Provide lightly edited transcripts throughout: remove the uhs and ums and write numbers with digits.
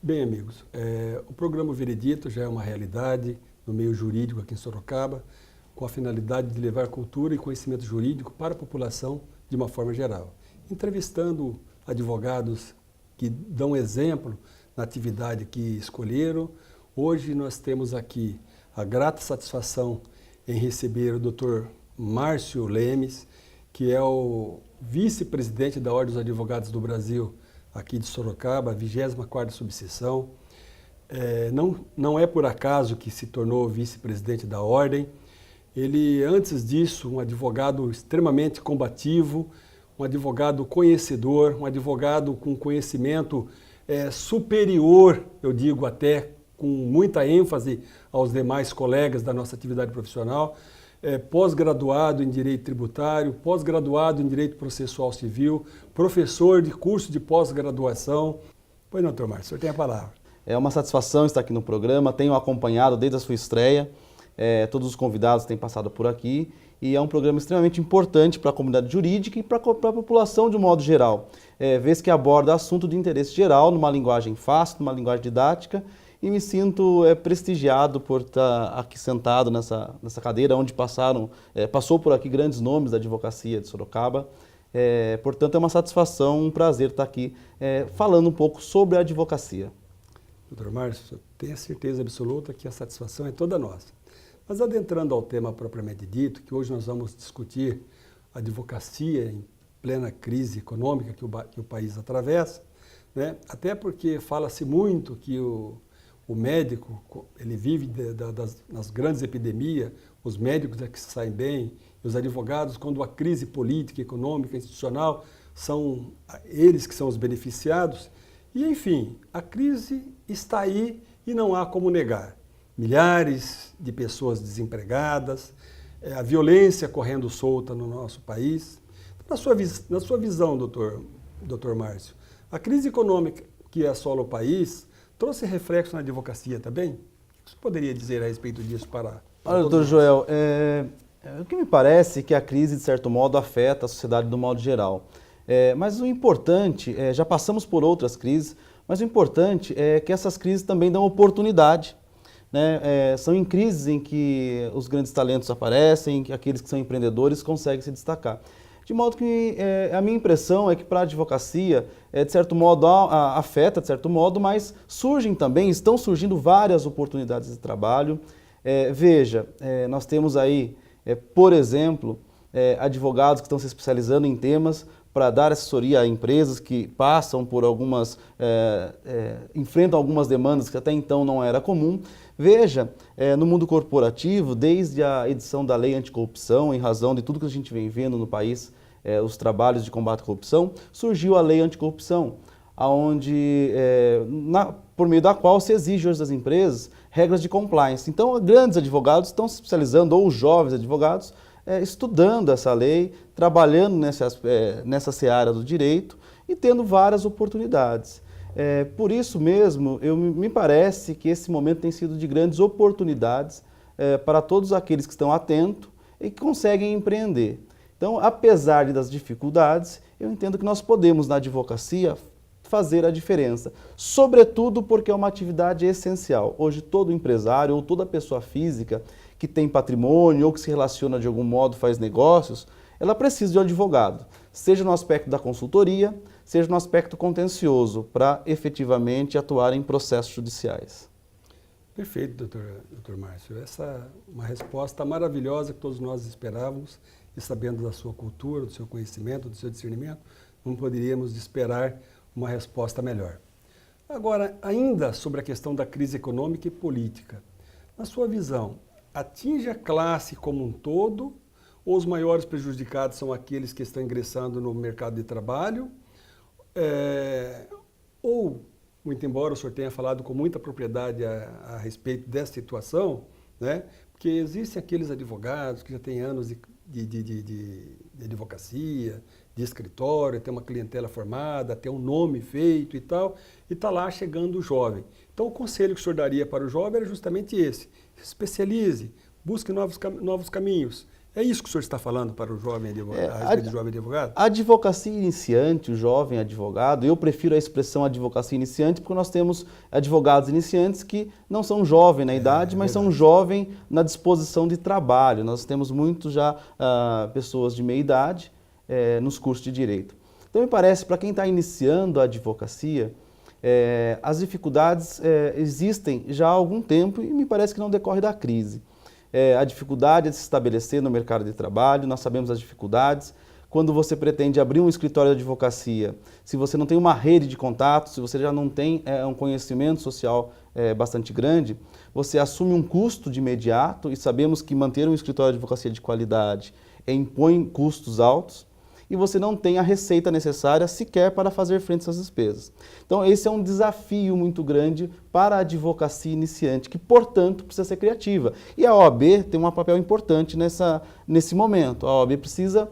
Bem, amigos, o programa Veredito já é uma realidade no meio jurídico aqui em Sorocaba, com a finalidade de levar cultura e conhecimento jurídico para a população de uma forma geral, entrevistando advogados que dão exemplo na atividade que escolheram. Hoje nós temos aqui a grata satisfação em receber o Dr. Márcio Lemes, que é o vice-presidente da Ordem dos Advogados do Brasil, aqui de Sorocaba, a 24ª subseção. Não é por acaso que se tornou vice-presidente da Ordem. Ele, antes disso, um advogado extremamente combativo, um advogado conhecedor, um advogado com conhecimento superior, eu digo até com muita ênfase aos demais colegas da nossa atividade profissional, pós-graduado em Direito Tributário, pós-graduado em Direito Processual Civil, professor de curso de pós-graduação. Pois não, doutor Márcio, o senhor tem a palavra. É uma satisfação estar aqui no programa, tenho acompanhado desde a sua estreia, todos os convidados têm passado por aqui e é um programa extremamente importante para a comunidade jurídica e para a população de um modo geral, vez que aborda assunto de interesse geral, numa linguagem fácil, numa linguagem didática, e me sinto prestigiado por estar aqui sentado nessa cadeira onde passou por aqui grandes nomes da advocacia de Sorocaba. Portanto, é uma satisfação, um prazer estar aqui falando um pouco sobre a advocacia. Doutor Márcio, tenho a certeza absoluta que a satisfação é toda nossa. Mas adentrando ao tema propriamente dito, que hoje nós vamos discutir a advocacia em plena crise econômica que o país atravessa, né? Até porque fala-se muito que o médico, ele vive nas grandes epidemias, os médicos é que saem bem, e os advogados, quando a crise política, econômica, institucional, são eles que são os beneficiados. E, enfim, a crise está aí e não há como negar. Milhares de pessoas desempregadas, a violência correndo solta no nosso país. Na sua visão, doutor Márcio, a crise econômica que assola o país trouxe reflexo na advocacia também? O que você poderia dizer a respeito disso para Olha, doutor Joel, o que me parece é que a crise, de certo modo, afeta a sociedade do modo geral. Mas o importante, já passamos por outras crises, mas o importante é que essas crises também dão oportunidade, né? São em crises em que os grandes talentos aparecem, que aqueles que são empreendedores conseguem se destacar. De modo que a minha impressão é que para a advocacia, de certo modo, afeta, de certo modo, mas estão surgindo várias oportunidades de trabalho. Veja, nós temos aí, por exemplo, advogados que estão se especializando em temas para dar assessoria a empresas que passam por enfrentam algumas demandas que até então não era comum. Veja, no mundo corporativo, desde a edição da Lei Anticorrupção, em razão de tudo que a gente vem vendo no país, os trabalhos de combate à corrupção, surgiu a Lei Anticorrupção, por meio da qual se exige hoje das empresas regras de compliance. Então, grandes advogados estão se especializando, ou jovens advogados, estudando essa lei, trabalhando nessa seara do direito e tendo várias oportunidades. Por isso mesmo, me parece que esse momento tem sido de grandes oportunidades para todos aqueles que estão atentos e que conseguem empreender. Então, apesar das dificuldades, eu entendo que nós podemos, na advocacia, fazer a diferença, sobretudo porque é uma atividade essencial. Hoje, todo empresário ou toda pessoa física que tem patrimônio ou que se relaciona de algum modo, faz negócios, ela precisa de um advogado, seja no aspecto da consultoria, seja no aspecto contencioso, para efetivamente atuar em processos judiciais. Perfeito, doutor Márcio. Essa é uma resposta maravilhosa que todos nós esperávamos, e sabendo da sua cultura, do seu conhecimento, do seu discernimento, não poderíamos esperar uma resposta melhor. Agora, ainda sobre a questão da crise econômica e política, na sua visão, atinge a classe como um todo, ou os maiores prejudicados são aqueles que estão ingressando no mercado de trabalho, ou, muito embora o senhor tenha falado com muita propriedade a respeito dessa situação, né? Porque existem aqueles advogados que já têm anos de advocacia, de escritório, tem uma clientela formada, tem um nome feito e tal, e está lá chegando o jovem. Então o conselho que o senhor daria para o jovem era justamente esse: se especialize, busque novos caminhos, É isso que o senhor está falando para o jovem advogado, a respeito do jovem advogado? A advocacia iniciante, o jovem advogado, eu prefiro a expressão advocacia iniciante porque nós temos advogados iniciantes que não são jovens na idade, mas são jovens na disposição de trabalho. Nós temos muito já pessoas de meia idade nos cursos de direito. Então me parece, para quem está iniciando a advocacia, as dificuldades existem já há algum tempo e me parece que não decorre da crise. A dificuldade de se estabelecer no mercado de trabalho, nós sabemos as dificuldades. Quando você pretende abrir um escritório de advocacia, se você não tem uma rede de contatos, se você já não tem um conhecimento social bastante grande, você assume um custo de imediato e sabemos que manter um escritório de advocacia de qualidade impõe custos altos e você não tem a receita necessária sequer para fazer frente a essas despesas. Então esse é um desafio muito grande para a advocacia iniciante, que portanto precisa ser criativa. E a OAB tem um papel importante nesse momento. A OAB precisa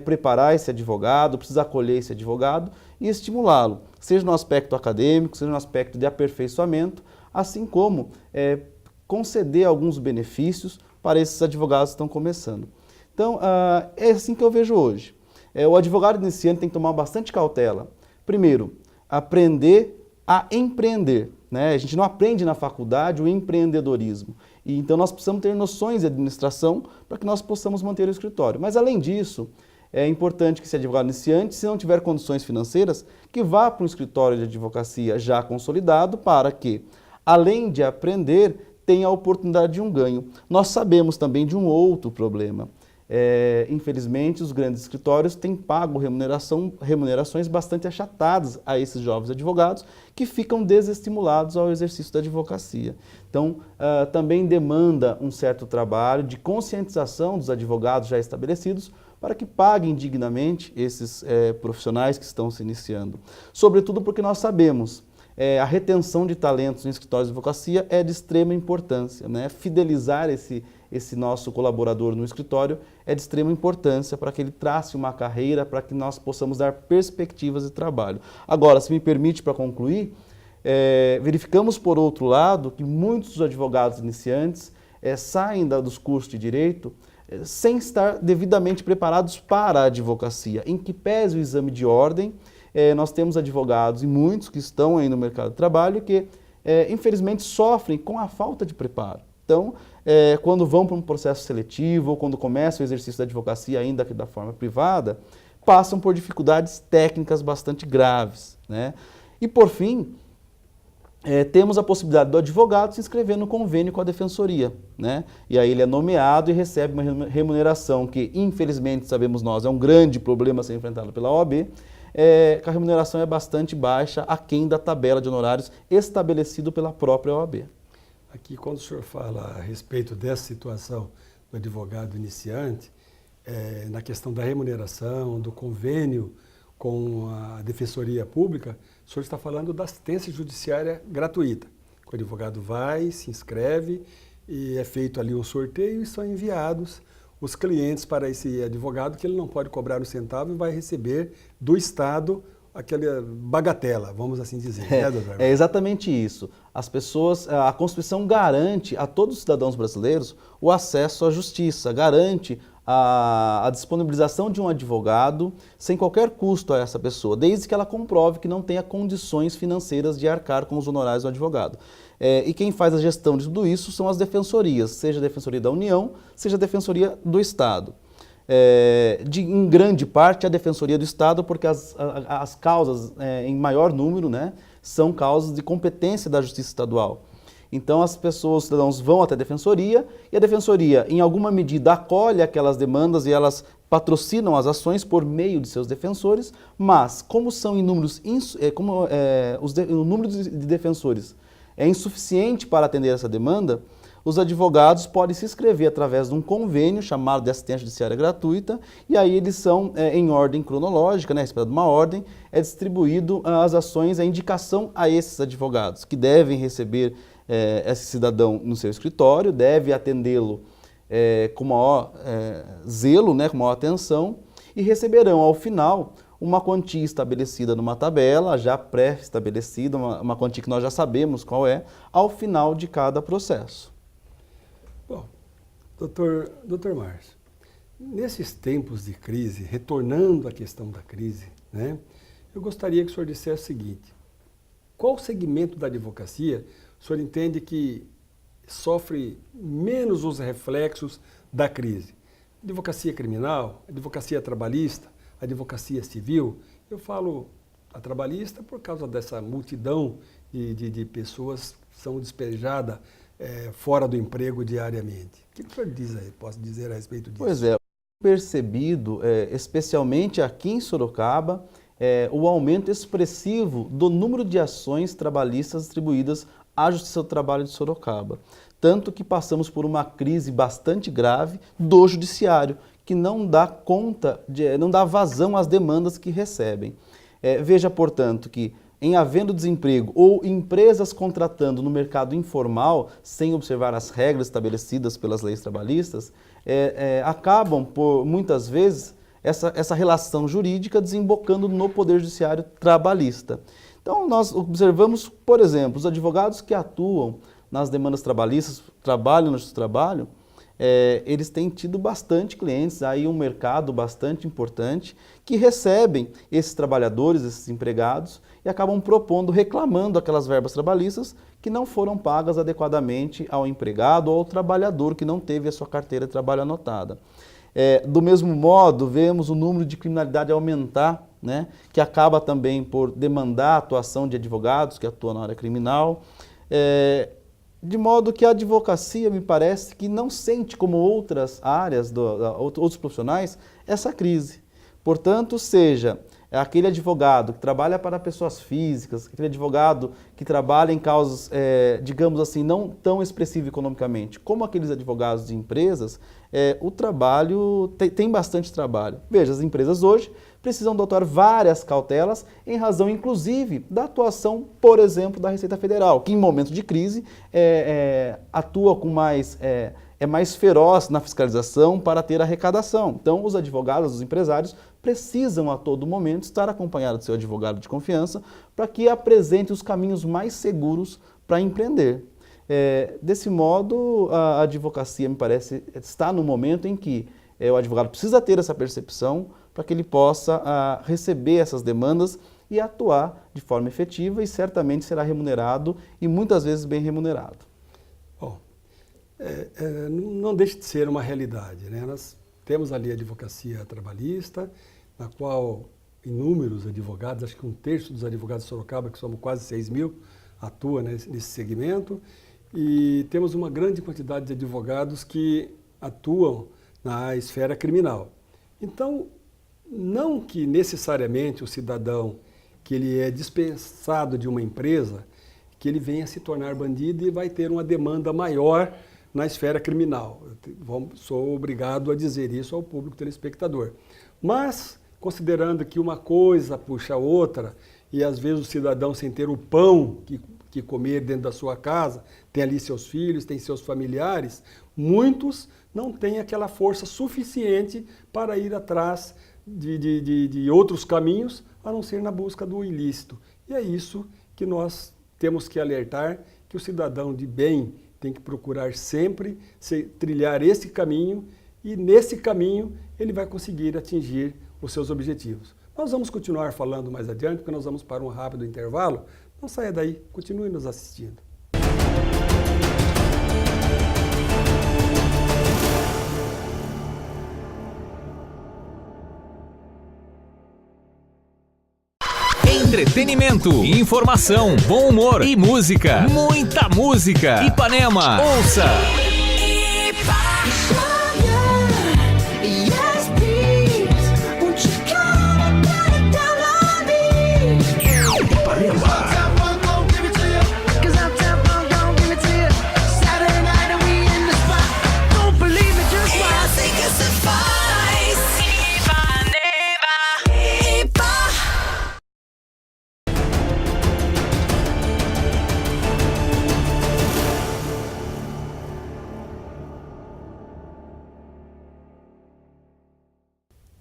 preparar esse advogado, precisa acolher esse advogado e estimulá-lo, seja no aspecto acadêmico, seja no aspecto de aperfeiçoamento, assim como conceder alguns benefícios para esses advogados que estão começando. Então é assim que eu vejo hoje. O advogado iniciante tem que tomar bastante cautela. Primeiro, aprender a empreender, né? A gente não aprende na faculdade o empreendedorismo. E então nós precisamos ter noções de administração para que nós possamos manter o escritório. Mas além disso, é importante que esse advogado iniciante, se não tiver condições financeiras, que vá para um escritório de advocacia já consolidado para que, além de aprender, tenha a oportunidade de um ganho. Nós sabemos também de um outro problema. Infelizmente, os grandes escritórios têm pago remunerações bastante achatadas a esses jovens advogados que ficam desestimulados ao exercício da advocacia. Então, também demanda um certo trabalho de conscientização dos advogados já estabelecidos para que paguem dignamente esses profissionais que estão se iniciando. Sobretudo porque nós sabemos a retenção de talentos em escritórios de advocacia é de extrema importância, né? Fidelizar esse nosso colaborador no escritório é de extrema importância para que ele trace uma carreira, para que nós possamos dar perspectivas de trabalho. Agora, se me permite para concluir, verificamos por outro lado que muitos dos advogados iniciantes saem dos cursos de direito sem estar devidamente preparados para a advocacia, em que pese o exame de ordem. Nós temos advogados e muitos que estão aí no mercado de trabalho que, infelizmente, sofrem com a falta de preparo. Então, quando vão para um processo seletivo ou quando começam o exercício da advocacia, ainda que da forma privada, passam por dificuldades técnicas bastante graves, né? E, por fim, temos a possibilidade do advogado se inscrever no convênio com a defensoria, né? E aí ele é nomeado e recebe uma remuneração que, infelizmente, sabemos nós, é um grande problema a ser enfrentado pela OAB, que a remuneração é bastante baixa, aquém da tabela de honorários estabelecido pela própria OAB. Aqui, quando o senhor fala a respeito dessa situação do advogado iniciante, na questão da remuneração, do convênio com a Defensoria Pública, o senhor está falando da assistência judiciária gratuita. O advogado vai, se inscreve e é feito ali um sorteio e são enviados os clientes para esse advogado que ele não pode cobrar um centavo e vai receber do Estado aquela bagatela, vamos assim dizer. Né, doutor? É exatamente isso. As pessoas, a Constituição garante a todos os cidadãos brasileiros o acesso à justiça, garante a disponibilização de um advogado sem qualquer custo a essa pessoa, desde que ela comprove que não tenha condições financeiras de arcar com os honorários do advogado. E quem faz a gestão de tudo isso são as defensorias, seja a Defensoria da União, seja a Defensoria do Estado. Em grande parte a Defensoria do Estado, porque as causas em maior número, né, são causas de competência da Justiça Estadual. Então as pessoas, os cidadãos vão até a Defensoria e a Defensoria, em alguma medida, acolhe aquelas demandas e elas patrocinam as ações por meio de seus defensores, mas como são inúmeros, o número de defensores é insuficiente para atender essa demanda, os advogados podem se inscrever através de um convênio chamado de assistência judiciária gratuita e aí eles são em ordem cronológica, né, esperando uma ordem, é distribuído as ações, a indicação a esses advogados que devem receber esse cidadão no seu escritório, deve atendê-lo com maior zelo, né, com maior atenção e receberão ao final uma quantia estabelecida numa tabela, já pré-estabelecida, uma quantia que nós já sabemos qual é, ao final de cada processo. Bom, doutor Márcio, nesses tempos de crise, retornando à questão da crise, né, eu gostaria que o senhor dissesse o seguinte: qual segmento da advocacia o senhor entende que sofre menos os reflexos da crise? Advocacia criminal, advocacia trabalhista, advocacia civil? Eu falo a trabalhista por causa dessa multidão de pessoas que são despejadas fora do emprego diariamente. O que o senhor diz aí, posso dizer a respeito disso? Pois é, percebido, especialmente aqui em Sorocaba, o aumento expressivo do número de ações trabalhistas distribuídas à Justiça do Trabalho de Sorocaba. Tanto que passamos por uma crise bastante grave do judiciário, que não dá conta, não dá vazão às demandas que recebem. Veja, portanto, que em havendo desemprego ou empresas contratando no mercado informal, sem observar as regras estabelecidas pelas leis trabalhistas, acabam, por muitas vezes, essa relação jurídica desembocando no Poder Judiciário trabalhista. Então, nós observamos, por exemplo, os advogados que atuam nas demandas trabalhistas, trabalham no trabalho, eles têm tido bastante clientes, aí um mercado bastante importante, que recebem esses trabalhadores, esses empregados, e acabam propondo, reclamando aquelas verbas trabalhistas que não foram pagas adequadamente ao empregado ou ao trabalhador que não teve a sua carteira de trabalho anotada. Do mesmo modo, vemos o número de criminalidade aumentar, né, que acaba também por demandar a atuação de advogados que atuam na área criminal, de modo que a advocacia, me parece, que não sente como outras áreas, outros profissionais, essa crise. Portanto, seja aquele advogado que trabalha para pessoas físicas, aquele advogado que trabalha em causas, digamos assim, não tão expressivas economicamente, como aqueles advogados de empresas, o trabalho, tem bastante trabalho. Veja, as empresas hoje precisam adotar várias cautelas em razão, inclusive, da atuação, por exemplo, da Receita Federal, que em momentos de crise atua com mais feroz na fiscalização para ter arrecadação. Então, os advogados, os empresários, precisam a todo momento estar acompanhados do seu advogado de confiança para que apresente os caminhos mais seguros para empreender. Desse modo, a advocacia, me parece, está no momento em que o advogado precisa ter essa percepção para que ele possa receber essas demandas e atuar de forma efetiva, e certamente será remunerado e muitas vezes bem remunerado. Bom, não deixa de ser uma realidade, né? Nós temos ali a advocacia trabalhista, na qual inúmeros advogados, acho que 1/3 dos advogados de Sorocaba, que somos quase 6.000, atua nesse segmento, e temos uma grande quantidade de advogados que atuam na esfera criminal. Então, não que necessariamente o cidadão que ele é dispensado de uma empresa, que ele venha se tornar bandido e vai ter uma demanda maior na esfera criminal. Sou obrigado a dizer isso ao público telespectador. Mas, considerando que uma coisa puxa a outra, e às vezes o cidadão, sem ter o pão que comer dentro da sua casa, tem ali seus filhos, tem seus familiares, muitos não têm aquela força suficiente para ir atrás de outros caminhos, a não ser na busca do ilícito. E é isso que nós temos que alertar, que o cidadão de bem tem que procurar sempre trilhar esse caminho, e nesse caminho ele vai conseguir atingir os seus objetivos. Nós vamos continuar falando mais adiante, porque nós vamos para um rápido intervalo. Não saia daí, continue nos assistindo. Entretenimento, informação, bom humor e música. Muita música. Ipanema. Ouça.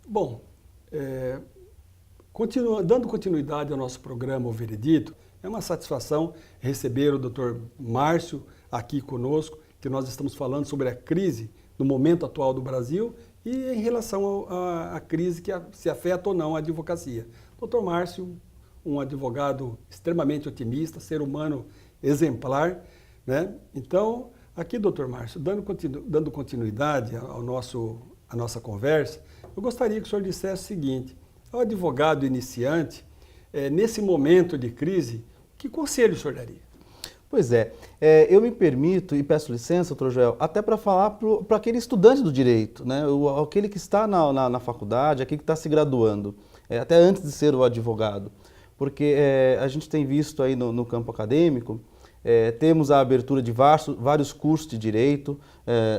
Bom, dando continuidade ao nosso programa O Veredito, é uma satisfação receber o Dr. Márcio aqui conosco, que nós estamos falando sobre a crise no momento atual do Brasil e em relação à crise que se afeta ou não a advocacia. Dr. Márcio, um advogado extremamente otimista, ser humano exemplar, né? Então, aqui, doutor Márcio, dando continuidade à nossa conversa, eu gostaria que o senhor dissesse o seguinte: ao advogado iniciante, nesse momento de crise, que conselho o senhor daria? Pois é, eu me permito e peço licença, doutor Joel, até para falar para aquele estudante do direito, né? Aquele que está na faculdade, aquele que está se graduando, até antes de ser o advogado. Porque a gente tem visto aí no campo acadêmico, temos a abertura de vários cursos de direito,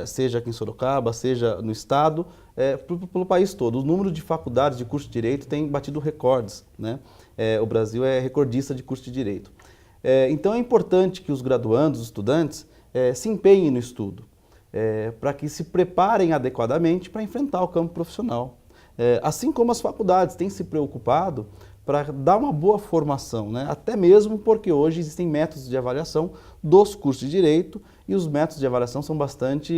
seja aqui em Sorocaba, seja no estado, pelo país todo. O número de faculdades de curso de direito tem batido recordes, né? O Brasil é recordista de curso de direito. Então é importante que os graduandos, os estudantes, se empenhem no estudo, para que se preparem adequadamente para enfrentar o campo profissional. Assim como as faculdades têm se preocupado para dar uma boa formação, né? Até mesmo porque hoje existem métodos de avaliação dos cursos de direito e os métodos de avaliação são bastante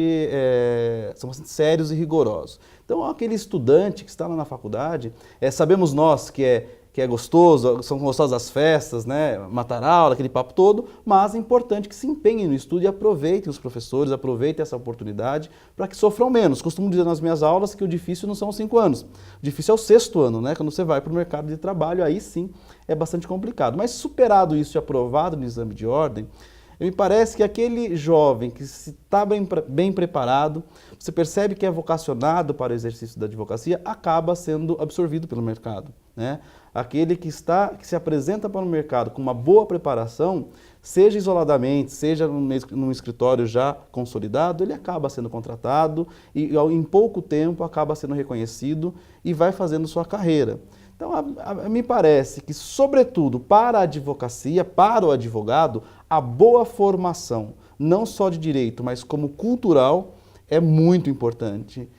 sérios e rigorosos. Então, aquele estudante que está lá na faculdade, sabemos nós que é gostoso, são gostosas as festas, né? Matar aula, aquele papo todo, mas é importante que se empenhem no estudo e aproveitem os professores, aproveitem essa oportunidade para que sofram menos. Costumo dizer nas minhas aulas que o difícil não são os 5 anos, o difícil é o 6º ano, né? Quando você vai para o mercado de trabalho, aí sim é bastante complicado. Mas superado isso e aprovado no exame de ordem, me parece que aquele jovem que está bem preparado, você percebe que é vocacionado para o exercício da advocacia, acaba sendo absorvido pelo mercado, né? Aquele que se apresenta para o mercado com uma boa preparação, seja isoladamente, seja num escritório já consolidado, ele acaba sendo contratado e em pouco tempo acaba sendo reconhecido e vai fazendo sua carreira. Então, me parece que, sobretudo para a advocacia, para o advogado, a boa formação, não só de direito, mas como cultural, é muito importante.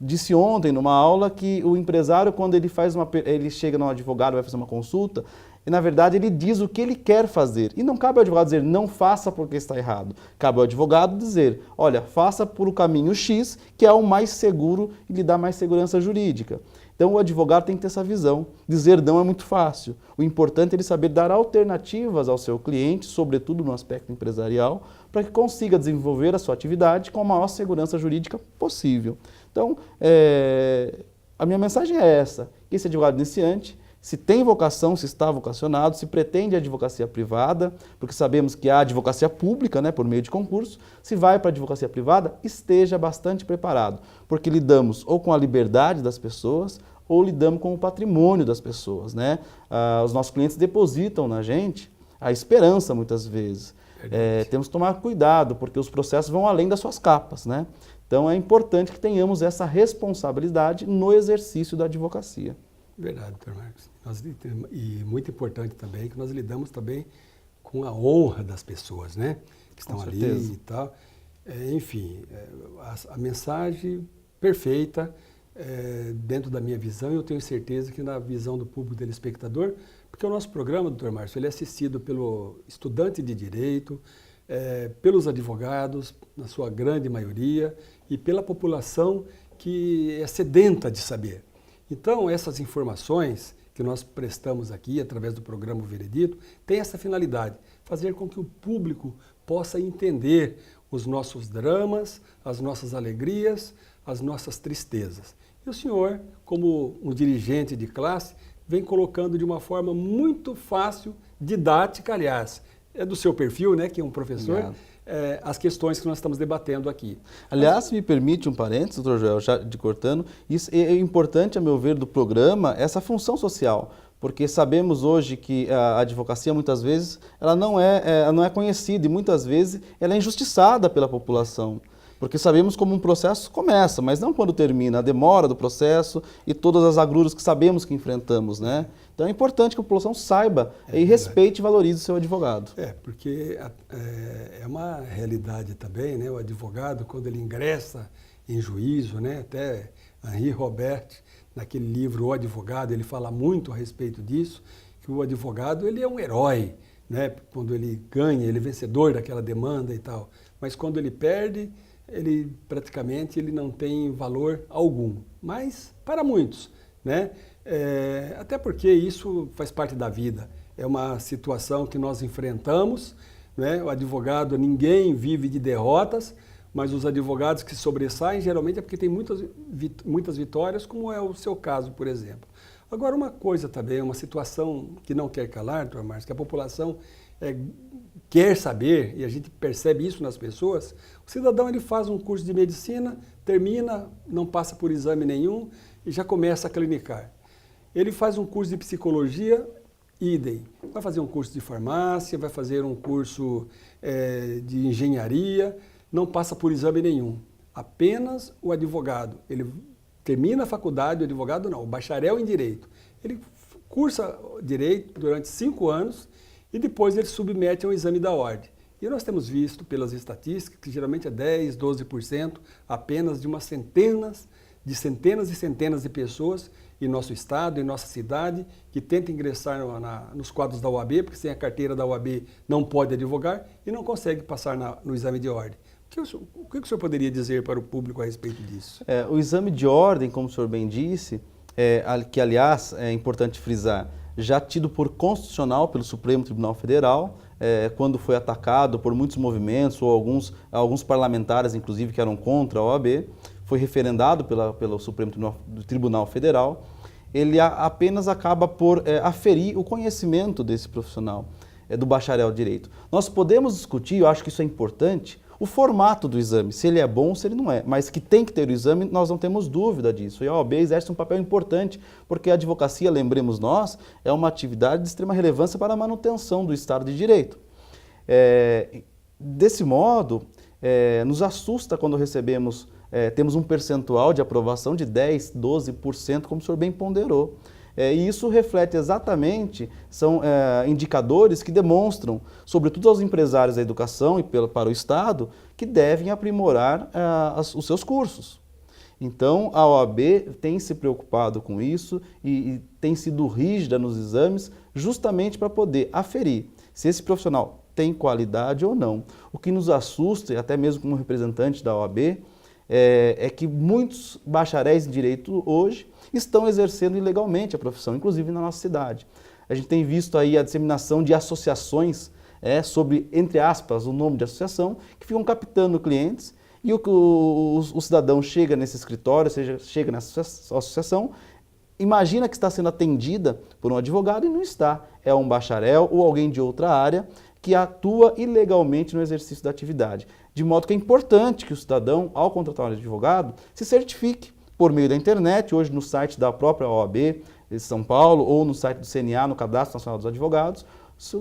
Disse ontem numa aula que o empresário, quando ele chega num advogado, vai fazer uma consulta, e na verdade ele diz o que ele quer fazer. E não cabe ao advogado dizer, não faça porque está errado. Cabe ao advogado dizer, olha, faça por o caminho X, que é o mais seguro e lhe dá mais segurança jurídica. Então o advogado tem que ter essa visão. Dizer não é muito fácil. O importante é ele saber dar alternativas ao seu cliente, sobretudo no aspecto empresarial, para que consiga desenvolver a sua atividade com a maior segurança jurídica possível. Então, a minha mensagem é essa. Esse advogado iniciante, se tem vocação, se está vocacionado, se pretende a advocacia privada, porque sabemos que há advocacia pública, né, por meio de concurso, se vai para a advocacia privada, esteja bastante preparado, porque lidamos ou com a liberdade das pessoas, ou lidamos com o patrimônio das pessoas, né? Os nossos clientes depositam na gente a esperança, muitas vezes. Temos que tomar cuidado, porque os processos vão além das suas capas, né? Então é importante que tenhamos essa responsabilidade no exercício da advocacia. Verdade, doutor Marcos. E muito importante também que nós lidamos também com a honra das pessoas, né? Que estão ali e tal. Enfim, a mensagem perfeita dentro da minha visão, e eu tenho certeza que na visão do público telespectador, porque o nosso programa, doutor Márcio, ele é assistido pelo estudante de direito, pelos advogados, na sua grande maioria, e pela população que é sedenta de saber. Então, essas informações que nós prestamos aqui, através do programa Veredito, tem essa finalidade, fazer com que o público possa entender os nossos dramas, as nossas alegrias, as nossas tristezas. E o senhor, como um dirigente de classe, vem colocando de uma forma muito fácil, didática, aliás, é do seu perfil, né, que é um professor, as questões que nós estamos debatendo aqui. Aliás, se me permite um parênteses, doutor Joel, já de cortando, isso é importante, a meu ver, do programa, essa função social, porque sabemos hoje que a advocacia, muitas vezes, ela não é conhecida e, muitas vezes, ela é injustiçada pela população. Porque sabemos como um processo começa, mas não quando termina, a demora do processo e todas as agruras que sabemos que enfrentamos, né? Então é importante que a população saiba e respeite e valorize o seu advogado. Porque é uma realidade também, né? O advogado, quando ele ingressa em juízo, né? Até Henri Robert, naquele livro O Advogado, ele fala muito a respeito disso, que o advogado ele é um herói, né? Quando ele ganha, ele é vencedor daquela demanda e tal. Mas quando ele perde, ele praticamente ele não tem valor algum, mas para muitos, né? Até porque isso faz parte da vida, é uma situação que nós enfrentamos, né? O advogado, ninguém vive de derrotas, mas os advogados que sobressaem geralmente é porque tem muitas vitórias, como é o seu caso, por exemplo. Agora, uma coisa também, uma situação que não quer calar, doutor Márcio, que a população quer saber, e a gente percebe isso nas pessoas, o cidadão ele faz um curso de medicina, termina, não passa por exame nenhum e já começa a clinicar. Ele faz um curso de psicologia, idem. Vai fazer um curso de farmácia, vai fazer um curso de engenharia, não passa por exame nenhum. Apenas o advogado, ele termina a faculdade, o advogado não, o bacharel em Direito. Ele cursa Direito durante 5 anos e depois ele submete a um exame da ordem. E nós temos visto pelas estatísticas que geralmente é 10%, 12% apenas de umas centenas e centenas de pessoas em nosso estado, em nossa cidade, que tentam ingressar nos quadros da OAB, porque sem a carteira da OAB não pode advogar e não consegue passar no exame de ordem. O que o senhor poderia dizer para o público a respeito disso? O exame de ordem, como o senhor bem disse, que aliás é importante frisar, já tido por constitucional pelo Supremo Tribunal Federal, quando foi atacado por muitos movimentos ou alguns parlamentares, inclusive, que eram contra a OAB, foi referendado pelo Supremo Tribunal Federal, ele apenas acaba por aferir o conhecimento desse profissional, do bacharel de Direito. Nós podemos discutir, eu acho que isso é importante, o formato do exame, se ele é bom ou se ele não é, mas que tem que ter o exame, nós não temos dúvida disso. E a OAB exerce um papel importante, porque a advocacia, lembremos nós, é uma atividade de extrema relevância para a manutenção do Estado de Direito. Desse modo, nos assusta quando temos um percentual de aprovação de 10%, 12%, como o senhor bem ponderou. E isso reflete exatamente, são indicadores que demonstram, sobretudo aos empresários da educação e para o Estado, que devem aprimorar os seus cursos. Então, a OAB tem se preocupado com isso e tem sido rígida nos exames justamente para poder aferir se esse profissional tem qualidade ou não. O que nos assusta, e até mesmo como representante da OAB, é que muitos bacharéis em Direito hoje estão exercendo ilegalmente a profissão, inclusive na nossa cidade. A gente tem visto aí a disseminação de associações sobre, entre aspas, o nome de associação, que ficam captando clientes e o cidadão chega nesse escritório, chega nessa associação, imagina que está sendo atendida por um advogado e não está. É um bacharel ou alguém de outra área que atua ilegalmente no exercício da atividade. De modo que é importante que o cidadão, ao contratar um advogado, se certifique por meio da internet, hoje no site da própria OAB de São Paulo ou no site do CNA, no Cadastro Nacional dos Advogados,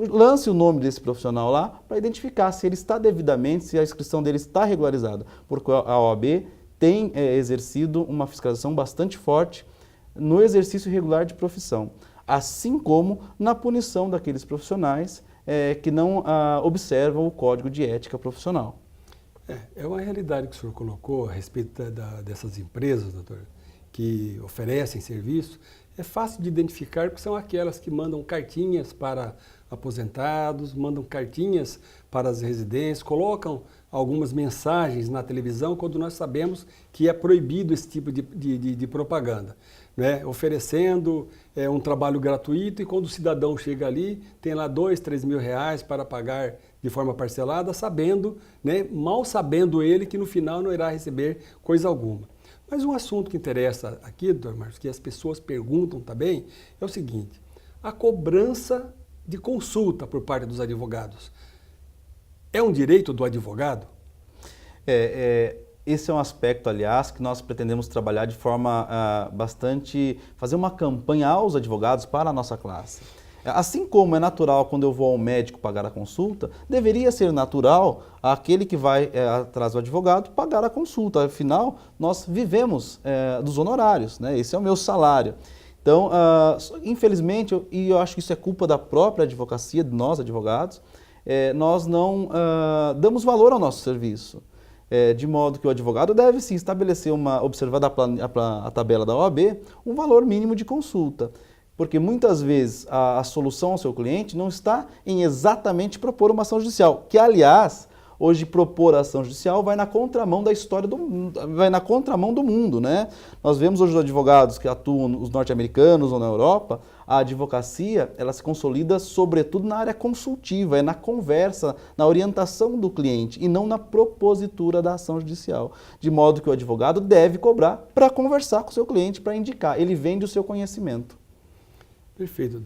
lance o nome desse profissional lá para identificar se ele está devidamente, se a inscrição dele está regularizada, porque a OAB tem exercido uma fiscalização bastante forte no exercício regular de profissão, assim como na punição daqueles profissionais que não observam o Código de Ética Profissional. É uma realidade que o senhor colocou a respeito dessas empresas, doutor, que oferecem serviço. É fácil de identificar porque são aquelas que mandam cartinhas para aposentados, mandam cartinhas para as residências, colocam algumas mensagens na televisão quando nós sabemos que é proibido esse tipo de propaganda, né? Oferecendo um trabalho gratuito e quando o cidadão chega ali, tem lá 2, 3 mil reais para pagar de forma parcelada, sabendo, né, mal sabendo ele que no final não irá receber coisa alguma. Mas um assunto que interessa aqui, doutor Marcos, que as pessoas perguntam também, é o seguinte: a cobrança de consulta por parte dos advogados é um direito do advogado? Esse é um aspecto, aliás, que nós pretendemos trabalhar de forma fazer uma campanha aos advogados para a nossa classe. Assim como é natural quando eu vou ao médico pagar a consulta, deveria ser natural aquele que vai atrás do advogado pagar a consulta. Afinal, nós vivemos dos honorários, né? Esse é o meu salário. Então, infelizmente, e eu acho que isso é culpa da própria advocacia, de nós advogados, nós não damos valor ao nosso serviço. De modo que o advogado deve sim estabelecer, observada a tabela da OAB, um valor mínimo de consulta. Porque muitas vezes a solução ao seu cliente não está em exatamente propor uma ação judicial, que aliás, hoje propor a ação judicial vai na contramão da história vai na contramão do mundo, né? Nós vemos hoje os advogados que atuam, os norte-americanos ou na Europa, a advocacia, ela se consolida sobretudo na área consultiva, é na conversa, na orientação do cliente e não na propositura da ação judicial. De modo que o advogado deve cobrar para conversar com o seu cliente, para indicar. Ele vende o seu conhecimento. Perfeito,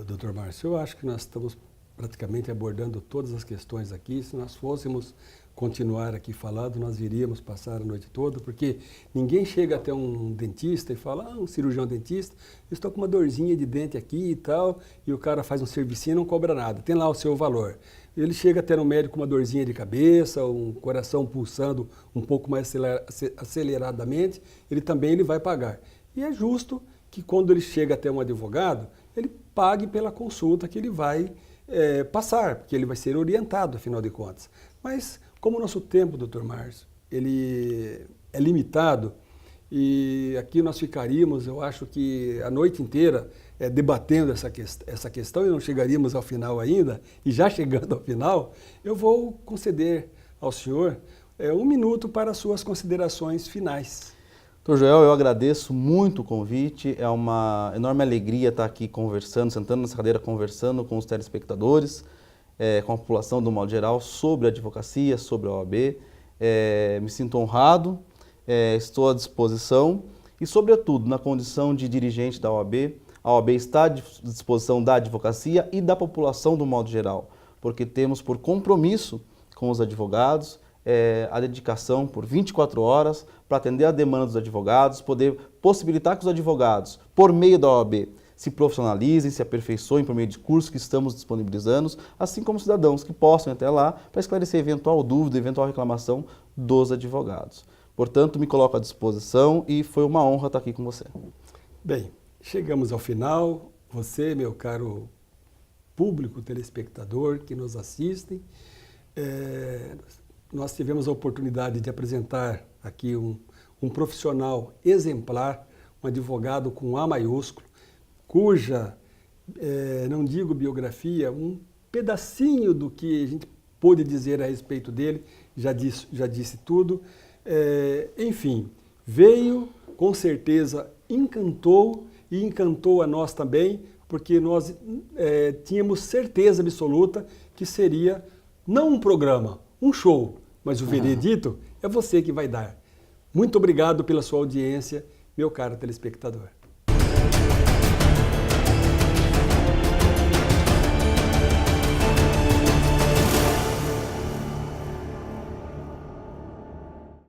doutor Márcio. Eu acho que nós estamos praticamente abordando todas as questões aqui. Se nós fôssemos continuar aqui falando, nós iríamos passar a noite toda, porque ninguém chega até um dentista e fala, um cirurgião dentista, eu estou com uma dorzinha de dente aqui e tal, e o cara faz um servicinho e não cobra nada, tem lá o seu valor. Ele chega até no médico com uma dorzinha de cabeça, um coração pulsando um pouco mais aceleradamente, ele vai pagar. E é justo que quando ele chega até um advogado, ele pague pela consulta que ele vai passar, porque ele vai ser orientado, afinal de contas. Mas, como o nosso tempo, doutor Márcio, ele é limitado, e aqui nós ficaríamos, eu acho que a noite inteira, debatendo essa questão, e não chegaríamos ao final ainda, e já chegando ao final, eu vou conceder ao senhor 1 minuto para as suas considerações finais. Doutor Joel, eu agradeço muito o convite, é uma enorme alegria estar aqui conversando, sentando nessa cadeira, conversando com os telespectadores, com a população do modo geral, sobre a advocacia, sobre a OAB. Me sinto honrado, estou à disposição e, sobretudo, na condição de dirigente da OAB, a OAB está à disposição da advocacia e da população do modo geral, porque temos por compromisso com os advogados a dedicação por 24 horas para atender a demanda dos advogados, poder possibilitar que os advogados, por meio da OAB, se profissionalizem, se aperfeiçoem por meio de cursos que estamos disponibilizando, assim como cidadãos que possam ir até lá para esclarecer eventual dúvida, eventual reclamação dos advogados. Portanto, me coloco à disposição e foi uma honra estar aqui com você. Bem, chegamos ao final. Você, meu caro público telespectador que nos assiste, nós tivemos a oportunidade de apresentar aqui um profissional exemplar, um advogado com A maiúsculo, cuja, não digo biografia, um pedacinho do que a gente pôde dizer a respeito dele, já disse tudo. Enfim, veio, com certeza encantou e encantou a nós também, porque nós tínhamos certeza absoluta que seria não um programa, um show, mas o veredito é você que vai dar. Muito obrigado pela sua audiência, meu caro telespectador.